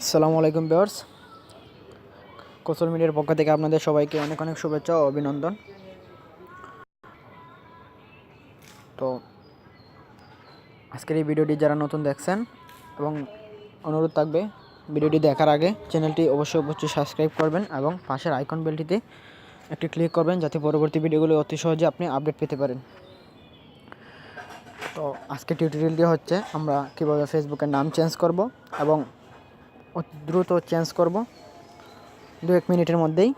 আসসালামু আলাইকুম ভিউয়ার্স, কোসল মিডিয়ার পক্ষ থেকে আপনাদের সবাইকে অনেক অনেক শুভেচ্ছা ও অভিনন্দন। তো আজকের এই ভিডিওটি যারা নতুন দেখছেন এবং অনুরোধ থাকবে ভিডিওটি দেখার আগে চ্যানেলটি অবশ্যই সাবস্ক্রাইব করবেন এবং পাশের আইকন বেলটিতে একটি ক্লিক করবেন যাতে পরবর্তী ভিডিওগুলো অতি সহজে আপনি আপডেট পেতে পারেন। তো আজকে টিউটোরিয়ালটি হচ্ছে আমরা কীভাবে ফেসবুকের নাম চেঞ্জ করব এবং দ্রুত চেঞ্জ করব 2-1 মিনিটের মধ্যেই।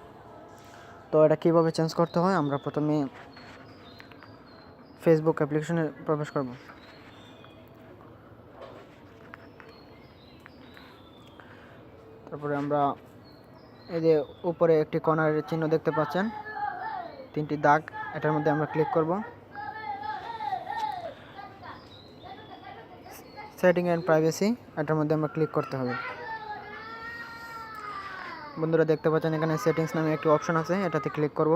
তো এটা কীভাবে চেঞ্জ করতে হয়, আমরা প্রথমে ফেসবুক অ্যাপ্লিকেশনে প্রবেশ করব। তারপরে আমরা এই যে উপরে একটি কর্নারের চিহ্ন দেখতে পাচ্ছেন, 3টি দাগ, এটার মধ্যে আমরা ক্লিক করব। সেটিং অ্যান্ড প্রাইভেসি, এটার মধ্যে আমরা ক্লিক করতে হবে। বন্ধুরা দেখতে পাচ্ছেন এখানে সেটিংস নামে একটি অপশন আছে, এটাতে ক্লিক করব।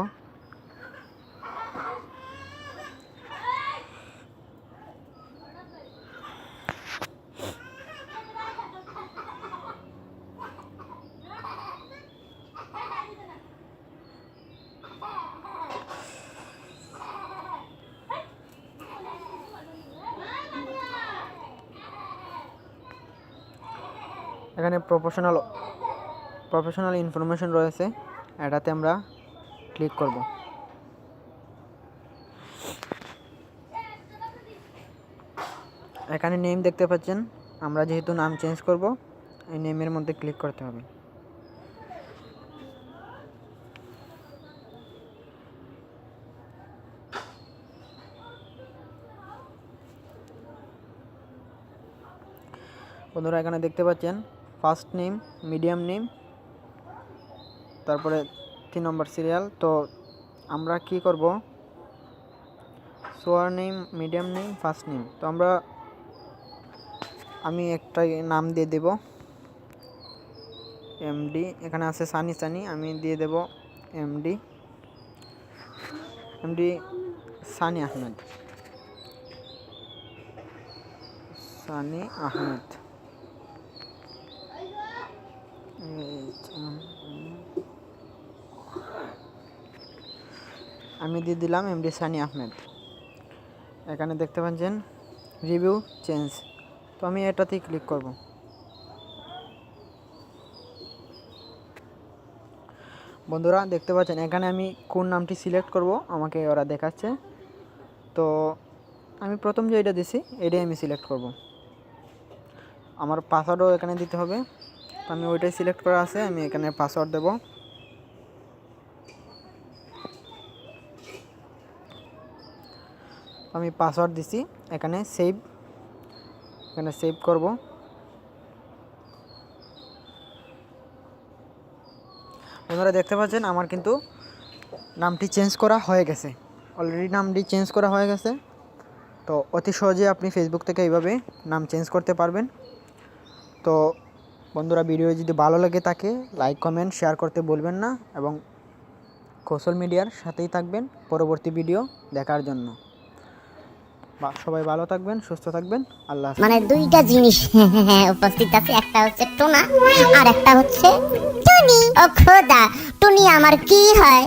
এখানে প্রফেশনাল ইনফরমেশন রয়েছে, এটাতে আমরা ক্লিক করব। এখানে নেম দেখতে পাচ্ছেন, আমরা যেহেতু নাম চেঞ্জ করব এই নেমের মধ্যে ক্লিক করতে হবে। বন্ধুরা এখানে দেখতে পাচ্ছেন ফার্স্ট নেম, মিডিয়াম নেম, তারপরে 3 নম্বর সিরিয়াল। তো আমরা কি করব, সোয়ার name, medium name, first name. তো আমি একটা নাম দিয়ে দেব এমডি, এখানে আছে সানি, আমি দিয়ে দেব এমডি সানি আহমেদ। আমি দিয়ে দিলাম এমডি সানি আহমেদ। এখানে দেখতে পাচ্ছেন রিভিউ চেঞ্জ, তো আমি এটাতেই ক্লিক করব। বন্ধুরা দেখতে পাচ্ছেন এখানে আমি কোন নামটি সিলেক্ট করব আমাকে ওরা দেখাচ্ছে। তো আমি প্রথম যে এটা দিছি এটাই আমি সিলেক্ট করব। আমার পাসওয়ার্ডও এখানে দিতে হবে, তো আমি ওইটাই সিলেক্ট করা আছে, আমি এখানে পাসওয়ার্ড দেব। আমি পাসওয়ার্ড দিছি, এখানে সেভ করব। আপনারা দেখতে পাচ্ছেন আমার কিন্তু নামটি চেঞ্জ করা হয়ে গেছে, অলরেডি নামটি চেঞ্জ করা হয়ে গেছে। তো অতি সহজে আপনি ফেসবুক থেকে এইভাবে নাম চেঞ্জ করতে পারবেন। তো বন্ধুরা ভিডিও যদি ভালো লাগে থাকে লাইক কমেন্ট শেয়ার করতে ভুলবেন না এবং কোসল মিডিয়ার সাথেই থাকবেন পরবর্তী ভিডিও দেখার জন্য। সবাই ভালো থাকবেন, সুস্থ থাকবেন, আল্লাহ হাফেজ। মানে দুইটা জিনিস উপস্থিত আছে, একটা হচ্ছে টোনা আর একটা হচ্ছে টুনি। ও খোদা, টুনি আমার কি হয়?